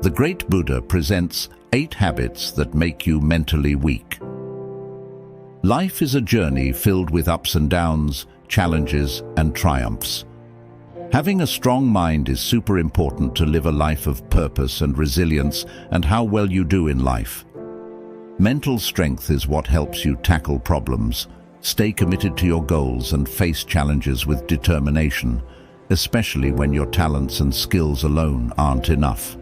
The great Buddha presents 8 habits that make you mentally weak. Life is a journey filled with ups and downs, challenges and triumphs. Having a strong mind is super important to live a life of purpose and resilience and how well you do in life. Mental strength is what helps you tackle problems, stay committed to your goals and face challenges with determination, especially when your talents and skills alone aren't enough.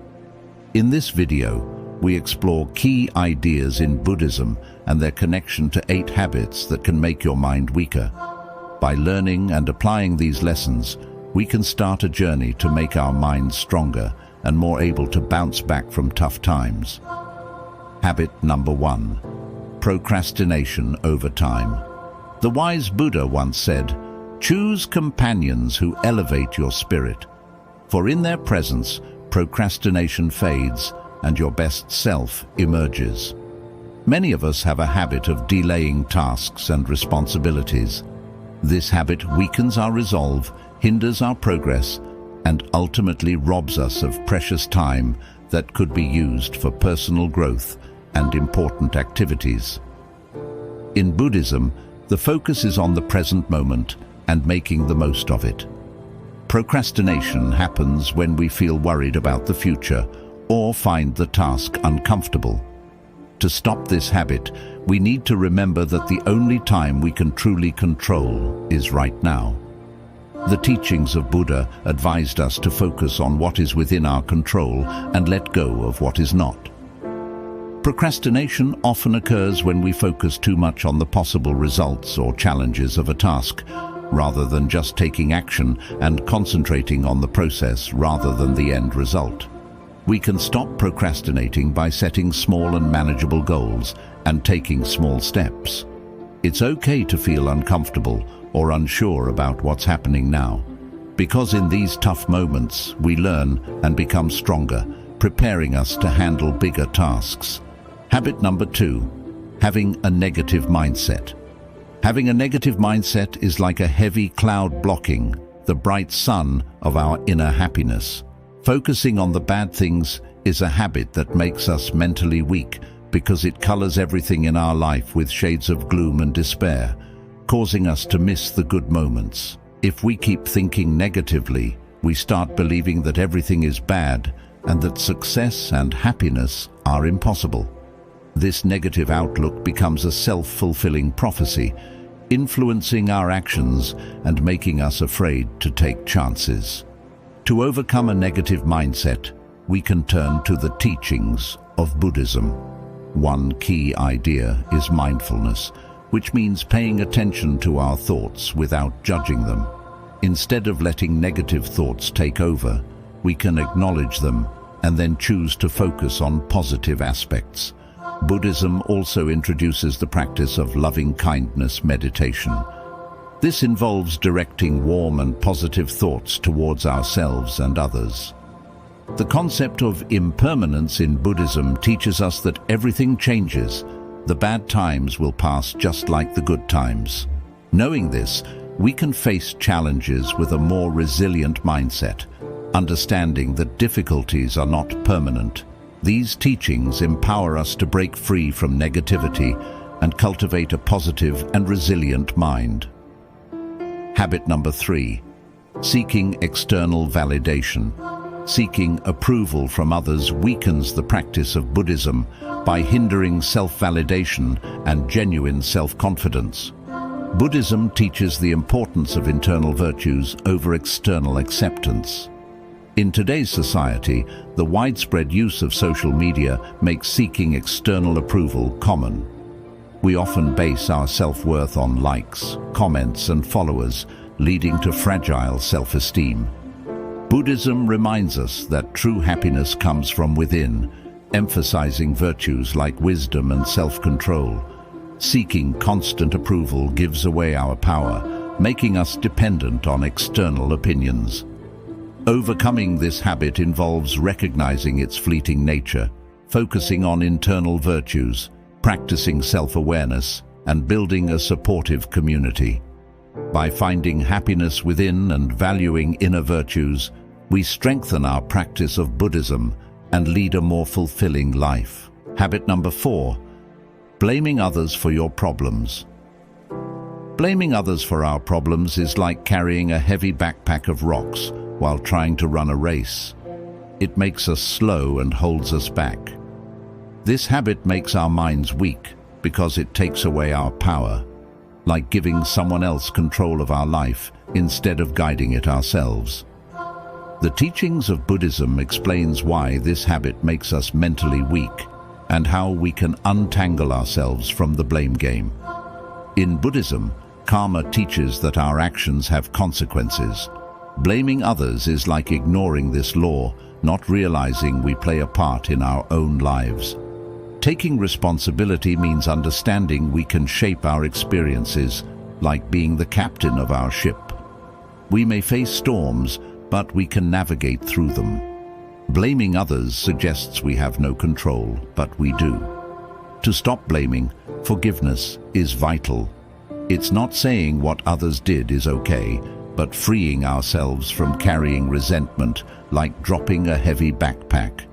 In this video, we explore key ideas in Buddhism and their connection to 8 habits that can make your mind weaker. By learning and applying these lessons, we can start a journey to make our minds stronger and more able to bounce back from tough times. Habit number 1. Procrastination over time. The wise Buddha once said, "Choose companions who elevate your spirit, for in their presence, procrastination fades and your best self emerges." Many of us have a habit of delaying tasks and responsibilities. This habit weakens our resolve, hinders our progress, and ultimately robs us of precious time that could be used for personal growth and important activities. In Buddhism, the focus is on the present moment and making the most of it. Procrastination happens when we feel worried about the future or find the task uncomfortable. To stop this habit, we need to remember that the only time we can truly control is right now. The teachings of Buddha advised us to focus on what is within our control and let go of what is not. Procrastination often occurs when we focus too much on the possible results or challenges of a task, rather than just taking action and concentrating on the process rather than the end result. We can stop procrastinating by setting small and manageable goals and taking small steps. It's okay to feel uncomfortable or unsure about what's happening now, because in these tough moments we learn and become stronger, preparing us to handle bigger tasks. Habit number 2. Having a negative mindset. Having a negative mindset is like a heavy cloud blocking the bright sun of our inner happiness. Focusing on the bad things is a habit that makes us mentally weak because it colors everything in our life with shades of gloom and despair, causing us to miss the good moments. If we keep thinking negatively, we start believing that everything is bad and that success and happiness are impossible. This negative outlook becomes a self-fulfilling prophecy, influencing our actions and making us afraid to take chances. To overcome a negative mindset, we can turn to the teachings of Buddhism. One key idea is mindfulness, which means paying attention to our thoughts without judging them. Instead of letting negative thoughts take over, we can acknowledge them and then choose to focus on positive aspects. Buddhism also introduces the practice of loving-kindness meditation. This involves directing warm and positive thoughts towards ourselves and others. The concept of impermanence in Buddhism teaches us that everything changes. The bad times will pass just like the good times. Knowing this, we can face challenges with a more resilient mindset, understanding that difficulties are not permanent. These teachings empower us to break free from negativity and cultivate a positive and resilient mind. Habit number 3. Seeking external validation. Seeking approval from others weakens the practice of Buddhism by hindering self-validation and genuine self-confidence. Buddhism teaches the importance of internal virtues over external acceptance. In today's society, the widespread use of social media makes seeking external approval common. We often base our self-worth on likes, comments, and followers, leading to fragile self-esteem. Buddhism reminds us that true happiness comes from within, emphasizing virtues like wisdom and self-control. Seeking constant approval gives away our power, making us dependent on external opinions. Overcoming this habit involves recognizing its fleeting nature, focusing on internal virtues, practicing self-awareness, and building a supportive community. By finding happiness within and valuing inner virtues, we strengthen our practice of Buddhism and lead a more fulfilling life. Habit number 4, blaming others for your problems. Blaming others for our problems is like carrying a heavy backpack of rocks while trying to run a race. It makes us slow and holds us back. This habit makes our minds weak because it takes away our power, like giving someone else control of our life instead of guiding it ourselves. The teachings of Buddhism explains why this habit makes us mentally weak and how we can untangle ourselves from the blame game. In Buddhism, karma teaches that our actions have consequences. Blaming others is like ignoring this law, not realizing we play a part in our own lives. Taking responsibility means understanding we can shape our experiences, like being the captain of our ship. We may face storms, but we can navigate through them. Blaming others suggests we have no control, but we do. To stop blaming, forgiveness is vital. It's not saying what others did is okay, but freeing ourselves from carrying resentment, like dropping a heavy backpack.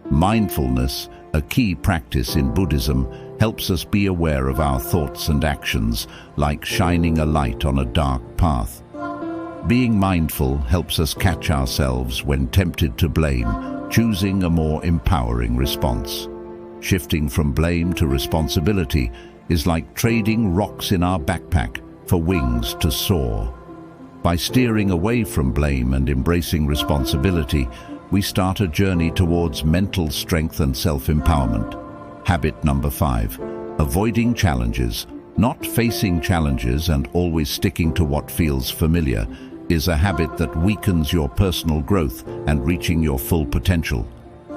Mindfulness, a key practice in Buddhism, helps us be aware of our thoughts and actions, like shining a light on a dark path. Being mindful helps us catch ourselves when tempted to blame, choosing a more empowering response. Shifting from blame to responsibility is like trading rocks in our backpack for wings to soar. By steering away from blame and embracing responsibility, we start a journey towards mental strength and self-empowerment. Habit number 5, avoiding challenges. Not facing challenges and always sticking to what feels familiar is a habit that weakens your personal growth and reaching your full potential.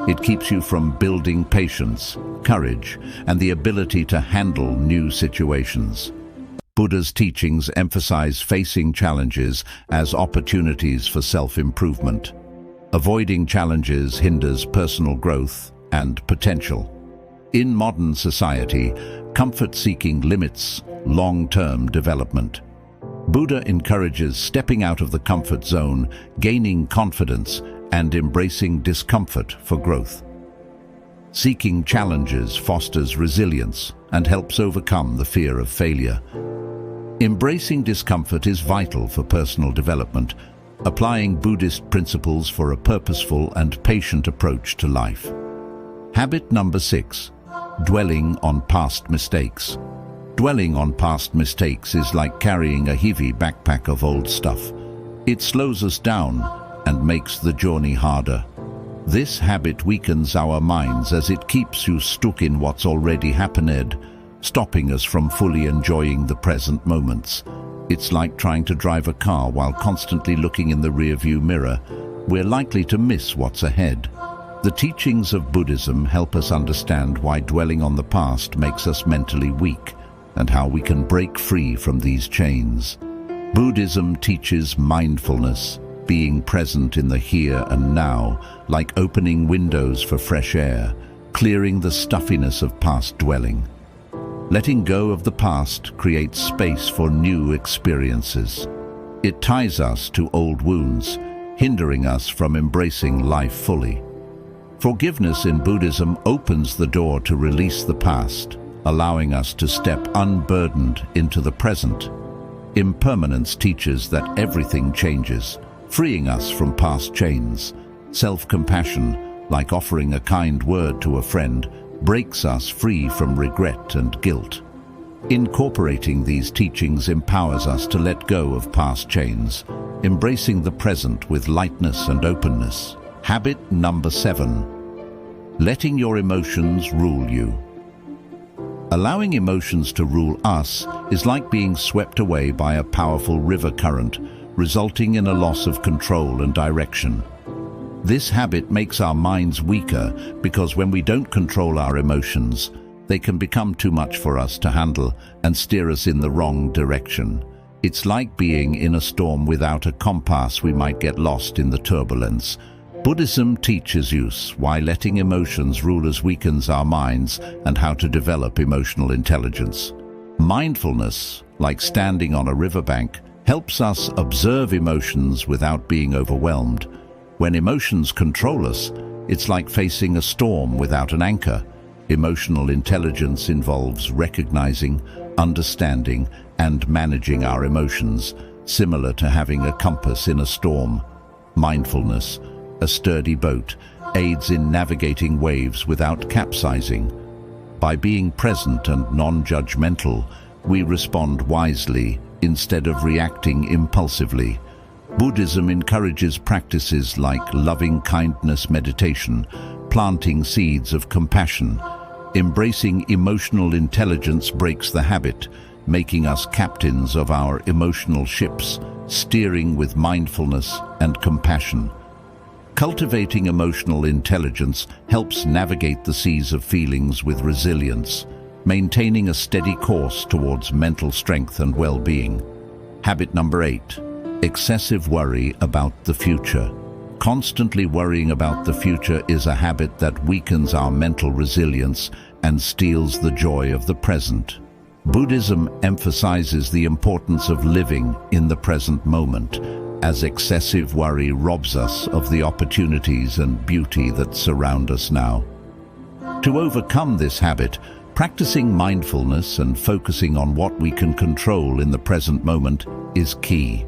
It keeps you from building patience, courage, and the ability to handle new situations. Buddha's teachings emphasize facing challenges as opportunities for self-improvement. Avoiding challenges hinders personal growth and potential. In modern society, comfort-seeking limits long-term development. Buddha encourages stepping out of the comfort zone, gaining confidence, and embracing discomfort for growth. Seeking challenges fosters resilience and helps overcome the fear of failure. Embracing discomfort is vital for personal development, applying Buddhist principles for a purposeful and patient approach to life. Habit number 6, dwelling on past mistakes. Dwelling on past mistakes is like carrying a heavy backpack of old stuff. It slows us down and makes the journey harder. This habit weakens our minds as it keeps you stuck in what's already happened, stopping us from fully enjoying the present moments. It's like trying to drive a car while constantly looking in the rearview mirror. We're likely to miss what's ahead. The teachings of Buddhism help us understand why dwelling on the past makes us mentally weak and how we can break free from these chains. Buddhism teaches mindfulness, being present in the here and now, like opening windows for fresh air, clearing the stuffiness of past dwelling. Letting go of the past creates space for new experiences. It ties us to old wounds, hindering us from embracing life fully. Forgiveness in Buddhism opens the door to release the past, allowing us to step unburdened into the present. Impermanence teaches that everything changes, freeing us from past chains. Self-compassion, like offering a kind word to a friend, breaks us free from regret and guilt. Incorporating these teachings empowers us to let go of past chains, embracing the present with lightness and openness. Habit number 7, letting your emotions rule you. Allowing emotions to rule us is like being swept away by a powerful river current, resulting in a loss of control and direction. This habit makes our minds weaker because when we don't control our emotions, they can become too much for us to handle and steer us in the wrong direction. It's like being in a storm without a compass. We might get lost in the turbulence. Buddhism teaches us why letting emotions rule us weakens our minds and how to develop emotional intelligence. Mindfulness, like standing on a riverbank, helps us observe emotions without being overwhelmed. When emotions control us, It's like facing a storm without an anchor. Emotional intelligence involves recognizing, understanding, and managing our emotions, similar to having a compass in a storm. Mindfulness, a sturdy boat, aids in navigating waves without capsizing. By being present and non-judgmental, we respond wisely instead of reacting impulsively. Buddhism encourages practices like loving-kindness meditation, planting seeds of compassion. Embracing emotional intelligence breaks the habit, making us captains of our emotional ships, steering with mindfulness and compassion. Cultivating emotional intelligence helps navigate the seas of feelings with resilience, maintaining a steady course towards mental strength and well-being. Habit number 8. Excessive worry about the future. Constantly worrying about the future is a habit that weakens our mental resilience and steals the joy of the present. Buddhism emphasizes the importance of living in the present moment, as excessive worry robs us of the opportunities and beauty that surround us now. To overcome this habit, practicing mindfulness and focusing on what we can control in the present moment is key.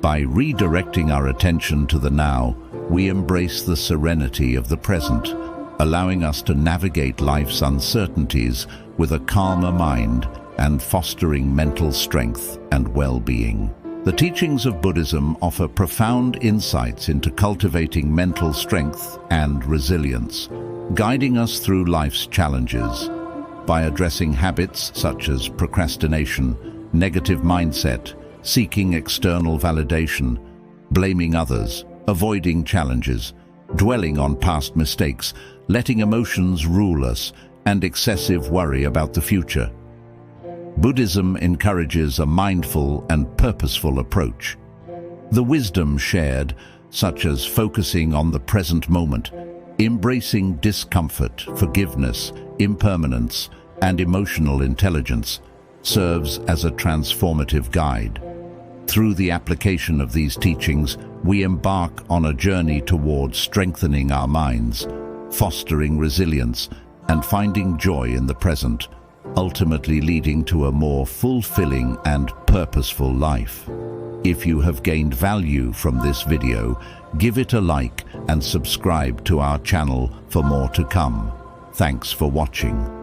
By redirecting our attention to the now, we embrace the serenity of the present, allowing us to navigate life's uncertainties with a calmer mind and fostering mental strength and well-being. The teachings of Buddhism offer profound insights into cultivating mental strength and resilience, guiding us through life's challenges. By addressing habits such as procrastination, negative mindset, seeking external validation, blaming others, avoiding challenges, dwelling on past mistakes, letting emotions rule us, and excessive worry about the future. Buddhism encourages a mindful and purposeful approach. The wisdom shared, such as focusing on the present moment, embracing discomfort, forgiveness, impermanence, and emotional intelligence, serves as a transformative guide. Through the application of these teachings, we embark on a journey towards strengthening our minds, fostering resilience, and finding joy in the present, ultimately leading to a more fulfilling and purposeful life. If you have gained value from this video, give it a like and subscribe to our channel for more to come. Thanks for watching.